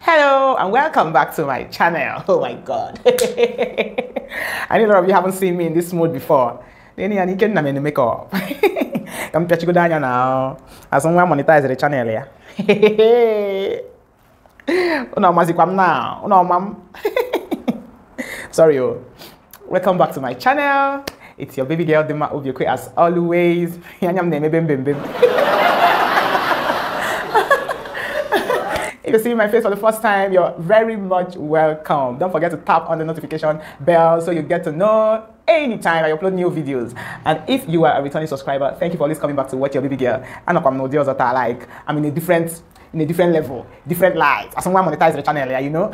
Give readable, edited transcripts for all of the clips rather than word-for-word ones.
Hello and welcome back to my channel. Oh my god. I know a lot of you haven't seen me in this mode before. Then you can make up. Come catch you down now. As someone monetize the channel here. No mazikwam now. No ma'am. Sorry. Welcome back to my channel. It's your baby girl Dima Obiokwe as always. If you see my face for the first time, you're very much welcome. Don't forget to tap on the notification bell so you get to know anytime I upload new videos. And if you are a returning subscriber, thank you for always coming back to watch your baby girl. And I'm no deals that are like I'm in a different level, different light. As someone monetize the channel, yeah, you know.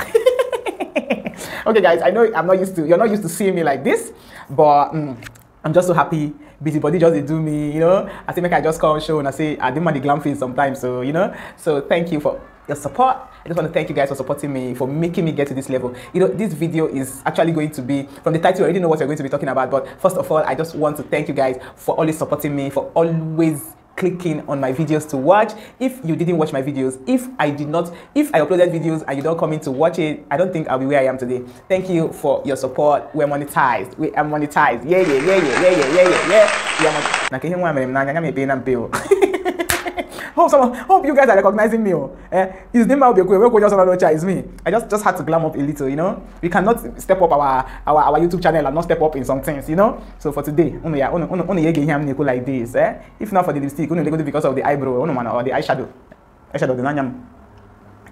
Okay, guys, I know you're not used to seeing me like this, but I'm just so happy. Busybody just do me, you know. I think I just come show and I say I didn't mind the glam face sometimes, so you know. So thank you for your support. I just want to thank you guys for supporting me, for making me get to this level. You know, this video is actually going to be, from the title, I already know what we're going to be talking about, but first of all, I just want to thank you guys for always supporting me, for always clicking on my videos to watch. If you didn't watch my videos, if I uploaded videos and you don't come in to watch it, I don't think I'll be where I am today. Thank you for your support. We're monetized. We are monetized. Yeah. Hope you guys are recognizing me. His name will be is me. I just had to glam up a little, you know. We cannot step up our YouTube channel and not step up in some things, you know. So for today, only like this. If not for the lipstick, only because of the eyebrow, or the eyeshadow, the nanyam.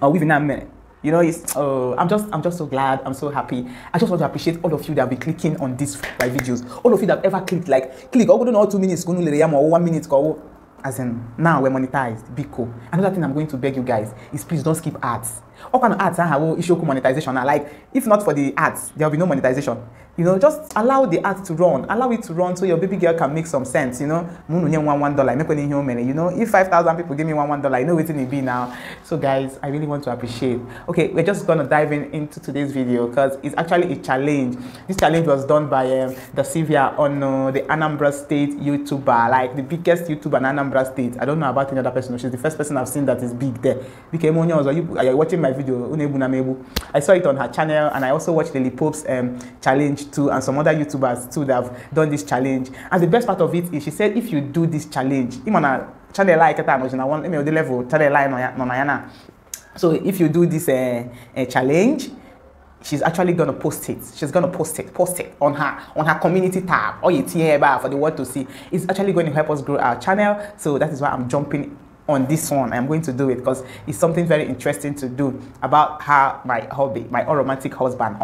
Or we've minute. You know, it's I'm just so glad. I'm so happy. I just want to appreciate all of you that have been clicking on these my videos. All of you that have ever click. Oh, go do 2 minutes, go or 1 minute, go. As in, now we're monetized. Biko. Another thing I'm going to beg you guys is please don't skip ads. All kind of ads have issue monetization. Like, if not for the ads, there will be no monetization. You know, just allow the ads to run. Allow it to run so your baby girl can make some sense. You know, $1. You know, if 5,000 people give me $1, you know what it be now. So guys, I really want to appreciate. Okay, we're just gonna dive into today's video because it's actually a challenge. This challenge was done by Dasylvia Onu, the Anambra State YouTuber, like the biggest YouTuber in Anambra State. I don't know about any other person. She's the first person I've seen that is big there. Are you watching my video? I saw it on her channel, and I also watched Lily Pope's challenge too, and some other YouTubers too that have done this challenge. And the best part of it is she said if you do this challenge, so if you do this challenge, she's actually gonna post it. She's gonna post it on her community tab, or for the world to see. It's actually going to help us grow our channel. So that is why I'm jumping on this one. I'm going to do it because it's something very interesting to do about how my unromantic husband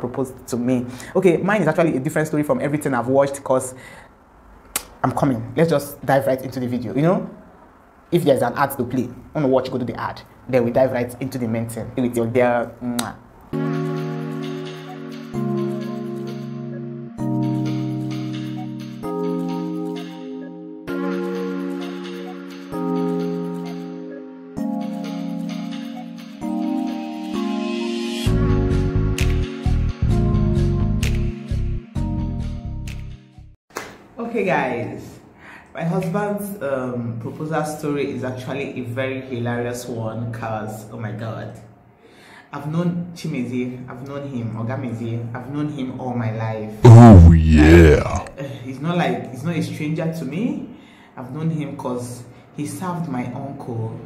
proposed to me. Okay, mine is actually a different story from everything I've watched because I'm coming. Let's just dive right into the video. You know, if there's an ad to play, I want to watch, go to the ad. Then we dive right into the main thing with your dear. Okay guys, my husband's proposal story is actually a very hilarious one because, oh my god, I've known Chimezi, I've known him, Ogamezi, I've known him all my life. Oh yeah. He's not a stranger to me. I've known him because he served my uncle,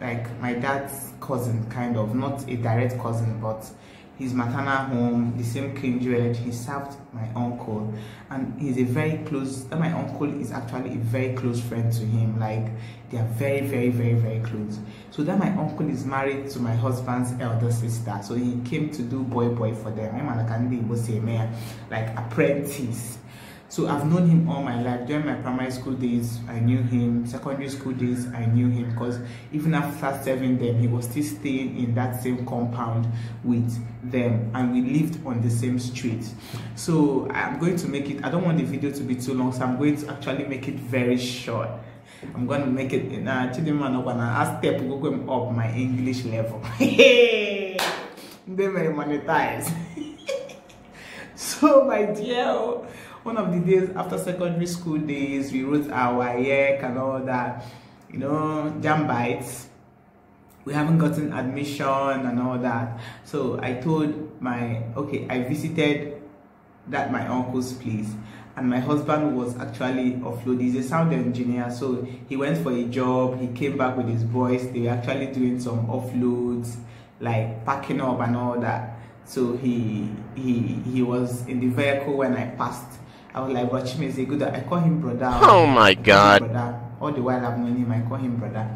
like my dad's cousin, kind of, not a direct cousin, but his maternal home, the same kindred. He served my uncle, and he's a very close. My uncle is actually a very close friend to him. Like, they are very, very, very, very close. So that my uncle is married to my husband's elder sister. So he came to do boy for them. Like apprentice. So I've known him all my life. During my primary school days, I knew him. Secondary school days, I knew him because even after serving them, he was still staying in that same compound with them, and we lived on the same street. So I'm going to make it, I don't want the video to be too long, so I'm going to actually make it very short. I'm going to make it in a step up my English level. They may monetize. So my dear, one of the days after secondary school days, we wrote our WAEC and all that, you know, jam bites. we haven't gotten admission and all that. So I told I visited my uncle's place, and my husband was actually offload. He's a sound engineer, so he went for a job. He came back with his boys. They were actually doing some offloads, like packing up and all that. So he was in the vehicle when I passed. I was like, but Chime is a good. I call him brother. Oh my God! Brother. All the while I've known him, I call him brother.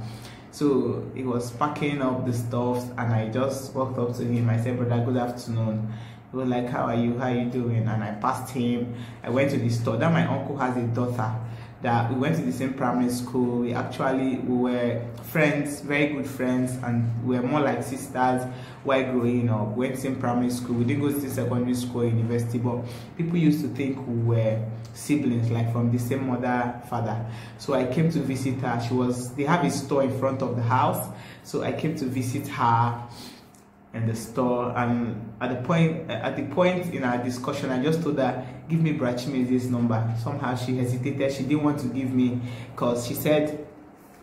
So he was packing up the stuff, and I just walked up to him. I said, brother, good afternoon. He was like, how are you? How are you doing? And I passed him. I went to the store. Then my uncle has a daughter that we went to the same primary school. We were friends, very good friends, and we were more like sisters while growing up. We went to the same primary school. We didn't go to the secondary school or university, but people used to think we were siblings, like from the same mother, father. So I came to visit her. They have a store in front of the house. So I came to visit her in the store, and at the point in our discussion, I just told her, give me Brachime's number. Somehow she hesitated. She didn't want to give me, because she said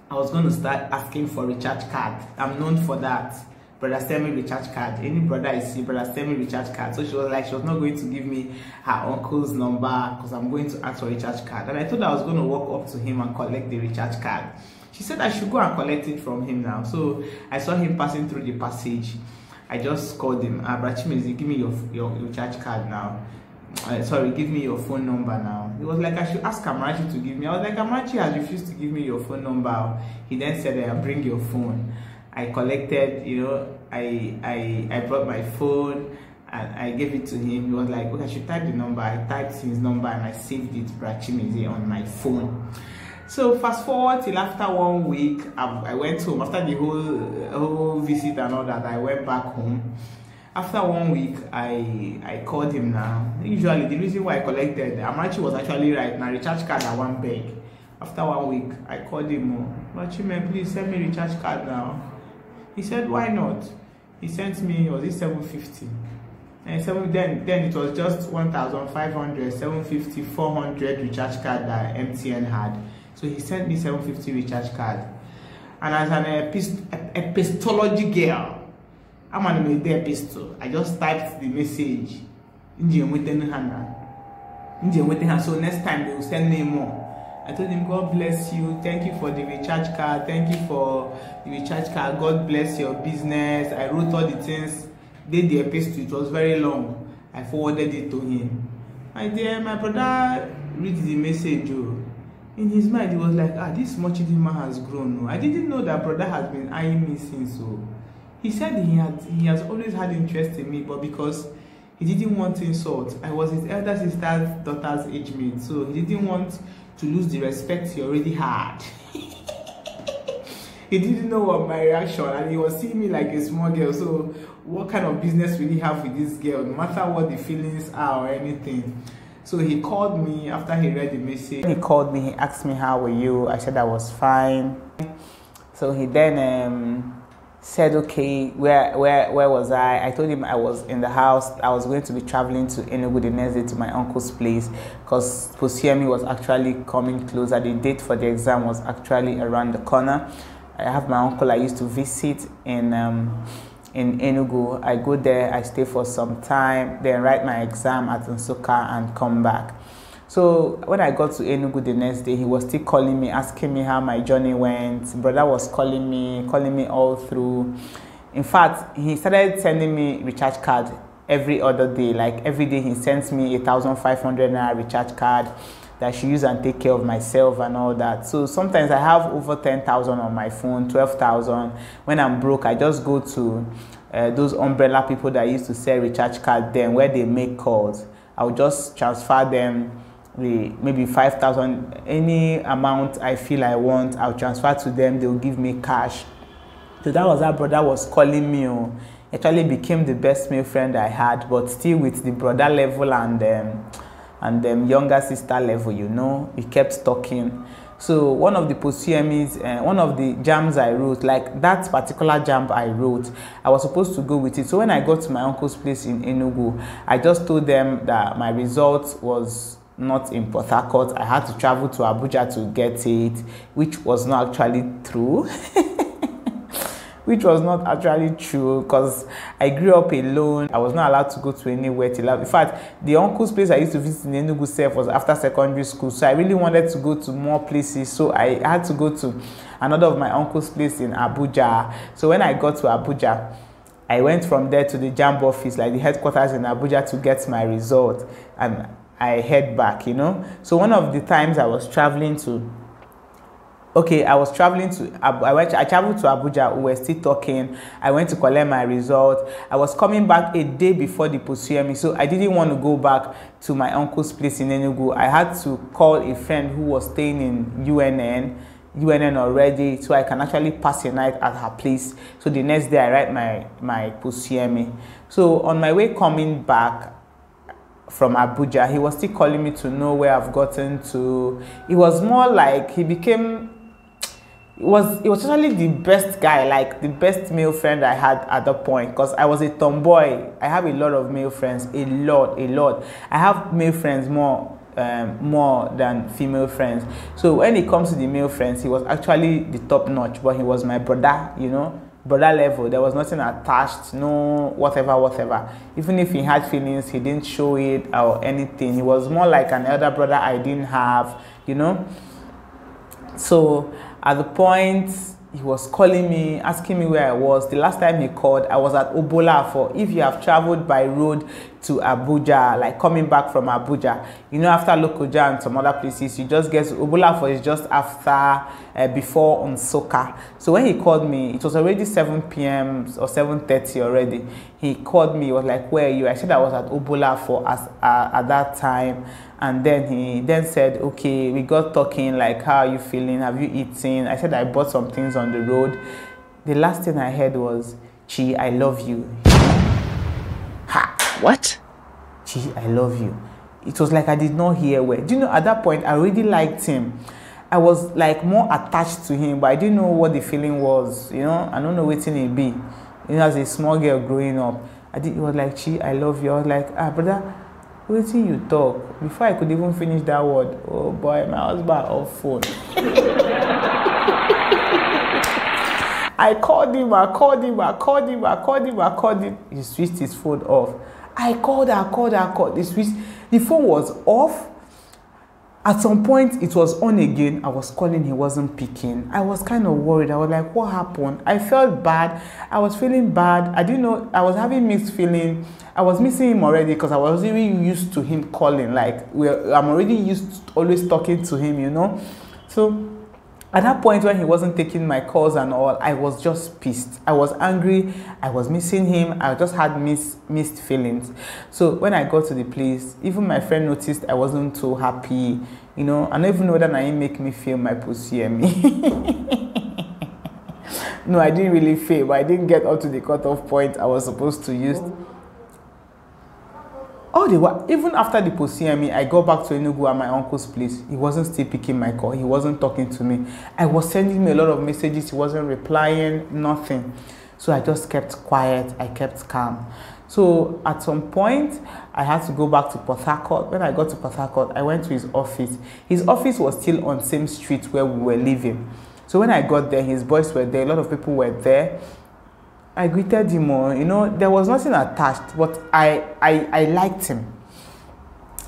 I was going to start asking for recharge card. I'm known for that. Brother, send me recharge card. Any brother I see, brother, send me recharge card. So she was like, she was not going to give me her uncle's number because I'm going to ask for recharge card. And I thought I was going to walk up to him and collect the recharge card. She said I should go and collect it from him now. So I saw him passing through the passage. I just called him. Brachimezi, give me your recharge card now. Sorry, give me your phone number now. He was like, I should ask Amarachi to give me. I was like, Amarachi has refused to give me your phone number. He then said, bring your phone. I collected, I brought my phone and I gave it to him. He was like, okay, I should type the number. I typed his number and I saved it, Brachimezi, on my phone. So fast forward till after 1 week, I went home. After the whole visit and all that, I went back home. After 1 week, I called him now. Usually, the reason why I collected, Amarachi was actually right now, recharge card at one bag. After 1 week, I called him, Amarachi, please send me recharge card now. He said, why not? He sent me, was it 750? And then it was just 1,500, 750, 400 recharge card that MTN had. So he sent me 750 recharge card. And as an epistology girl, I'm an epistle. I just typed the message. So next time they will send me more. I told him, God bless you. Thank you for the recharge card. Thank you for the recharge card. God bless your business. I wrote all the things. Did the epistle. It was very long. I forwarded it to him. My dear, my brother read the message. In his mind, he was like, this Mochidima has grown. I didn't know that brother has been eyeing me since. So he said he has always had interest in me, but because he didn't want to insult. I was his elder sister's daughter's age mate, so he didn't want to lose the respect he already had. He didn't know what my reaction, and he was seeing me like a small girl. So what kind of business will he have with this girl, no matter what the feelings are or anything? So he called me after he read the message. He called me, he asked me, how were you? I said I was fine. So he then said, okay, where was I? I told him I was in the house. I was going to be traveling to Enugu the next day to my uncle's place because post-UTME was actually coming closer. The date for the exam was actually around the corner. I have my uncle I used to visit in Enugu. I go there, I stay for some time, then write my exam at Nsukka and come back. So when I got to Enugu the next day, he was still calling me, asking me how my journey went. Brother was calling me all through. In fact, he started sending me recharge card every other day. Like every day he sends me 1,500 naira recharge card that I should use and take care of myself and all that. So sometimes I have over 10,000 on my phone, 12,000. When I'm broke, I just go to those umbrella people that used to sell recharge card then where they make calls. I'll just transfer them maybe 5,000, any amount I feel I want, I'll transfer to them, they'll give me cash. So that was how brother was calling me. Actually became the best male friend I had, but still with the brother level and younger sister level, we kept talking. So one of the post-UTMEs, one of the jams I wrote, like that particular jam I wrote, I was supposed to go with it. So when I got to my uncle's place in Enugu, I just told them that my result was not in Port Harcourt. I had to travel to Abuja to get it, which was not actually true. which was not actually true because I grew up alone. I was not allowed to go to anywhere till in fact, the uncle's place I used to visit in Enugu self was after secondary school, so I really wanted to go to more places, so I had to go to another of my uncle's place in Abuja. So when I got to Abuja, I went from there to the JAMB office, like the headquarters in Abuja, to get my result, and I head back, you know. So one of the times I was traveling to, I traveled to Abuja. We were still talking. I went to collect my result. I was coming back a day before the post-UME, so I didn't want to go back to my uncle's place in Enugu. I had to call a friend who was staying in UNN already, so I can actually pass a night at her place. So the next day I write my post-UME. So on my way coming back from Abuja, he was still calling me to know where I've gotten to. It was more like he was actually the best guy, like the best male friend I had at that point, because I was a tomboy. I have a lot of male friends, a lot. I have male friends more than female friends. So when it comes to the male friends, he was actually the top notch, but he was my brother, you know, brother level. There was nothing attached, no whatever. Even if he had feelings, he didn't show it or anything. He was more like an elder brother I didn't have, you know. So at the point he was calling me, asking me where I was. The last time he called, I was at Obola. For if you have traveled by road to Abuja, like coming back from Abuja, you know, after Lokoja and some other places, you just get to Obola. For is just after before Onsoka. So when he called me, it was already 7 p.m. or 7:30 already. He called me. He was like, "Where are you?" I said I was at Obola for at that time. And then he said, "Okay, we got talking, like, how are you feeling? Have you eaten?" I said I bought some things on the road. The last thing I heard was, "Chi, I love you." Ha! What? "Chi, I love you." It was like I did not hear well. Do you know, at that point, I already liked him. I was like more attached to him, but I didn't know what the feeling was. You know, I don't know what it be. You know, as a small girl growing up, it was like, "Chi, I love you." I was like, brother, waiting you talk. Before I could even finish that word, oh boy, my husband off phone. I called him. He switched his phone off. I called. The phone was off. At some point, it was on again. I was calling, he wasn't picking. I was kind of worried. I was like, what happened? I felt bad. I was feeling bad. I didn't know. I was having mixed feeling. I was missing him already because I was really used to him calling. Like, I'm already used to always talking to him, you know. So at that point when he wasn't taking my calls and all, I was just pissed. I was angry. I was missing him. I just had missed feelings. So when I got to the place, even my friend noticed I wasn't too happy. You know, I don't even know that I didn't make me feel my pussy me. No, I didn't really fail, but I didn't get up to the cutoff point I was supposed to use. Even after the post-CME, I got back to Enugu at my uncle's place. He wasn't still picking my call. He wasn't talking to me. I was sending me a lot of messages. He wasn't replying, nothing. So I just kept quiet. I kept calm. So at some point, I had to go back to Port Harcourt. When I got to Port Harcourt, I went to his office. His office was still on the same street where we were living. So when I got there, his boys were there. A lot of people were there. I greeted him, you know, there was nothing attached, but I liked him.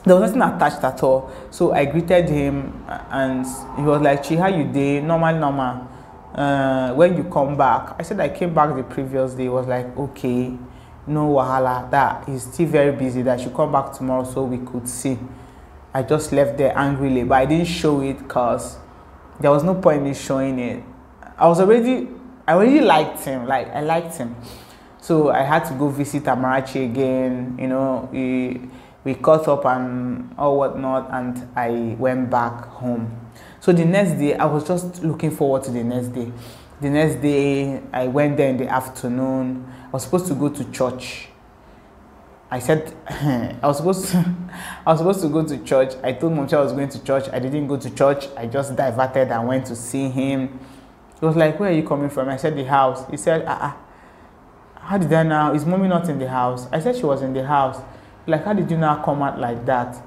There was nothing attached at all. So I greeted him and he was like, "Chi, how you doing? Normal. When you come back?" I said I came back the previous day. He was like, "Okay, no wahala, that he's still very busy, that I should come back tomorrow so we could see." I just left there angrily, but I didn't show it because there was no point in me showing it. I already liked him, like I liked him. So I had to go visit Amarachi again, you know, we caught up and all whatnot, and I went back home. So the next day, I was just looking forward to the next day. The next day, I went there in the afternoon. I was supposed to go to church. I said, I was supposed to go to church. I told Mom I was going to church. I didn't go to church. I just diverted and went to see him. He was like, "Where are you coming from?" I said, "The house." He said, "How did I know? Is Mommy not in the house?" I said she was in the house. Like, "How did you now come out like that?"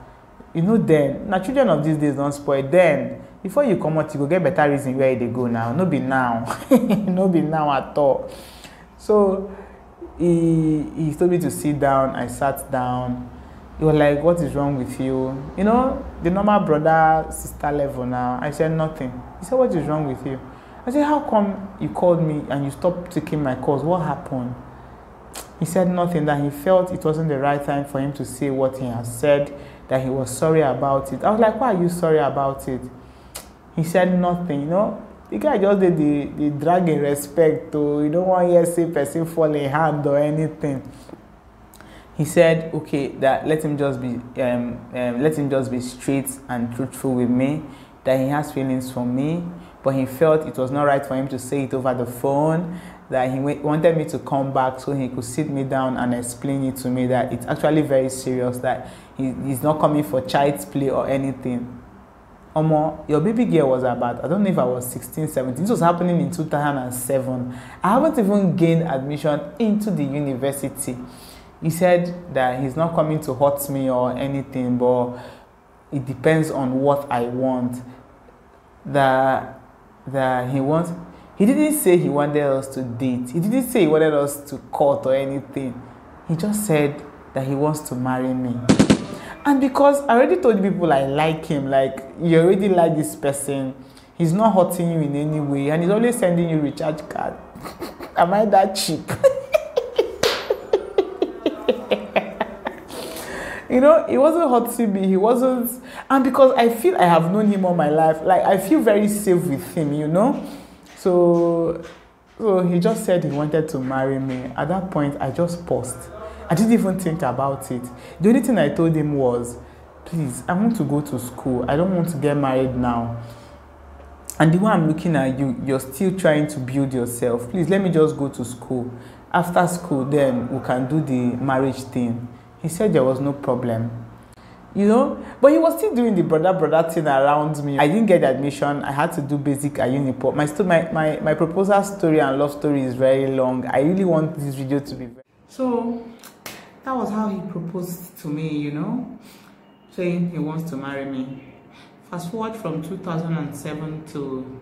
You know, then, now children of these days don't spoil. Then, before you come out, you go get better reason where they go now. No be now. No be now at all. So he told me to sit down. I sat down. He was like, what is wrong with you? You know, the normal brother, sister level now. I said, nothing. He said, what is wrong with you? I said, how come you called me and you stopped taking my calls? What happened? He said nothing, that he felt it wasn't the right time for him to say what he has said, that he was sorry about it. I was like, why are you sorry about it? He said nothing, you know. The guy just did the drag in respect, you don't want to hear say person fall in hand or anything. He said, okay, that let him just be straight and truthful with me, that he has feelings for me, but he felt it was not right for him to say it over the phone, that he wanted me to come back so he could sit me down and explain it to me, that it's actually very serious, that he's not coming for child's play or anything. Omo, your baby girl was about, I don't know if I was 16, 17. This was happening in 2007. I haven't even gained admission into the university. He said that he's not coming to hurt me or anything, but it depends on what I want. That he wants. He didn't say he wanted us to date. He didn't say he wanted us to court or anything. He just said that he wants to marry me. And because I already told people I like him, like you already like this person, he's not hurting you in any way, and he's always sending you recharge card. Am I that cheap? You know, he wasn't hurting me, he wasn't, and because I feel I have known him all my life, like I feel very safe with him, you know. So he just said he wanted to marry me. At that point, I just paused. I didn't even think about it. The only thing I told him was, please, I want to go to school. I don't want to get married now. And the way I'm looking at you, you're still trying to build yourself. Please, let me just go to school. After school, then we can do the marriage thing. He said there was no problem. You know, but he was still doing the brother thing around me. I didn't get admission. I had to do basic at Uniport. My proposal story and love story is very long. I really want this video to be very... So that was how he proposed to me, you know, saying he wants to marry me. Fast forward from 2007 to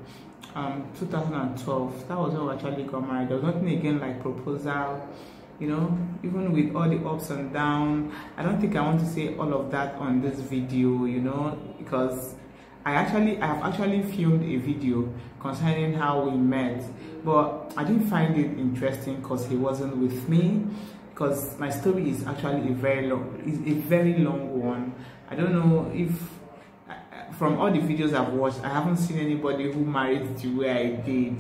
2012. That was when we actually got married. There was nothing again like proposal. You know, even with all the ups and downs, I don't think I want to say all of that on this video, you know, because I have actually filmed a video concerning how we met, but I didn't find it interesting because he wasn't with me, because my story is actually a very long one. I don't know if from all the videos I've watched, I haven't seen anybody who married to where I did.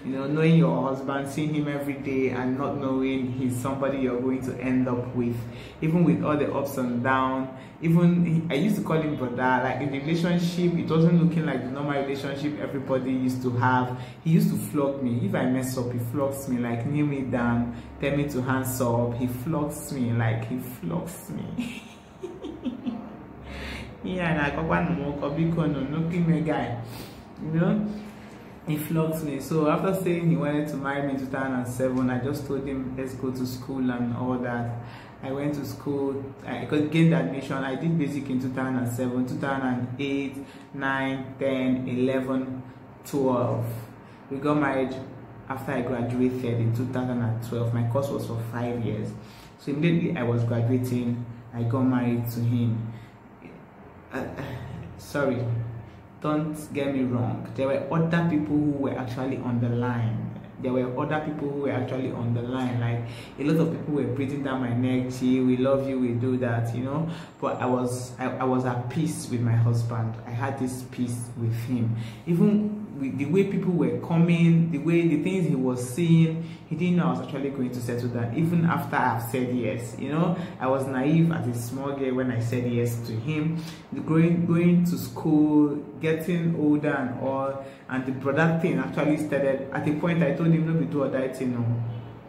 You know, knowing your husband, seeing him every day and not knowing he's somebody you're going to end up with, even with all the ups and downs. Even I used to call him brother. Like in the relationship, it wasn't looking like the normal relationship everybody used to have. He used to flog me. If I mess up, he flogs me, like kneel me down, tell me to hands up. He flogs me, like he flogs me. Yeah, and I go no give me a guy, you know. He flogged me. So after saying he wanted to marry me in 2007, I just told him let's go to school and all that. I went to school. I gained admission. I did basic in 2007, 2008, 9, 10, 11, 12. We got married after I graduated in 2012. My course was for 5 years. So immediately I was graduating, I got married to him. Sorry. Don't get me wrong, there were other people who were actually on the line. Like a lot of people were breathing down my neck, gee, we love you, we do that, you know. But I was at peace with my husband. I had this peace with him. Even with the way people were coming, the things he was seeing, he didn't know I was actually going to settle down. Even after I've said yes, you know, I was naive as a small girl when I said yes to him. Going to school, getting older and all, and the brother thing actually started. At a point, I told him, no, be do or die thing, no.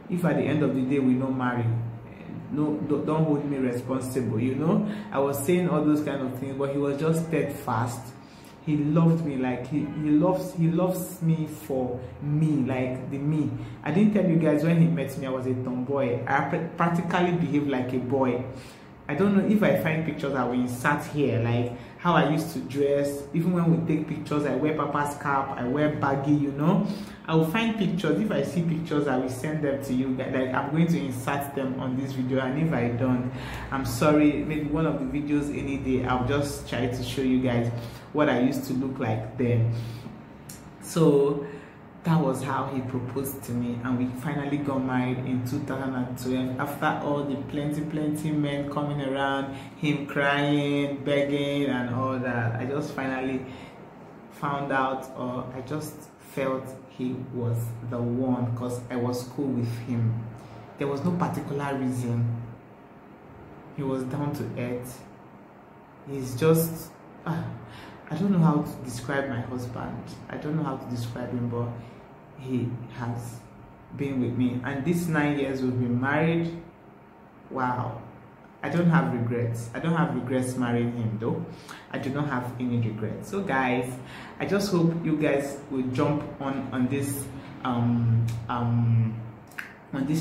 If at the end of the day we don't marry, no, don't hold me responsible, you know. I was saying all those kind of things, but he was just steadfast. He loved me, like he loves me for me, like the me. I didn't tell you guys, when he met me, I was a tomboy. I practically behaved like a boy. I don't know if I find pictures I will insert here, like how I used to dress. Even when we take pictures, I wear papa's cap, I wear baggy, you know. I will find pictures. If I see pictures, I will send them to you guys. Like, I'm going to insert them on this video, and if I don't, I'm sorry. Maybe one of the videos any day, I'll just try to show you guys what I used to look like then. So that was how he proposed to me, and we finally got married in 2012 after all the plenty men coming around, him crying, begging and all that. I just finally found out, or I just felt he was the one, because I was cool with him. There was no particular reason. He was down to earth. He's just I don't know how to describe my husband. I don't know how to describe him, but he has been with me. And these 9 years we've been married, wow. I don't have regrets. I don't have regrets marrying him though. I do not have any regrets. So guys, I just hope you guys will jump on this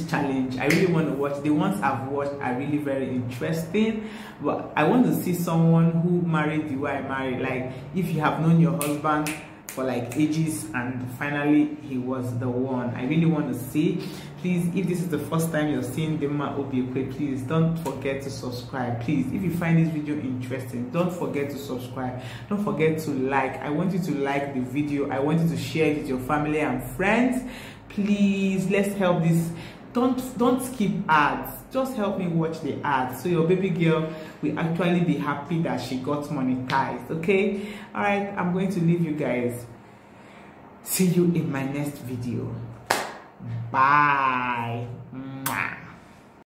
challenge. I really want to watch. The ones I've watched are really very interesting, but I want to see someone who married the way I married. Like, if you have known your husband for like ages and finally he was the one. I really want to see. Please, if this is the first time you're seeing Dema Obiekwe, please don't forget to subscribe. Please, if you find this video interesting, don't forget to subscribe. Don't forget to like. I want you to like the video. I want you to share it with your family and friends. Please, let's help this. Don't skip ads. Just help me watch the ads, so your baby girl will actually be happy that she got monetized. Okay? All right, I'm going to leave you guys. See you in my next video. Bye.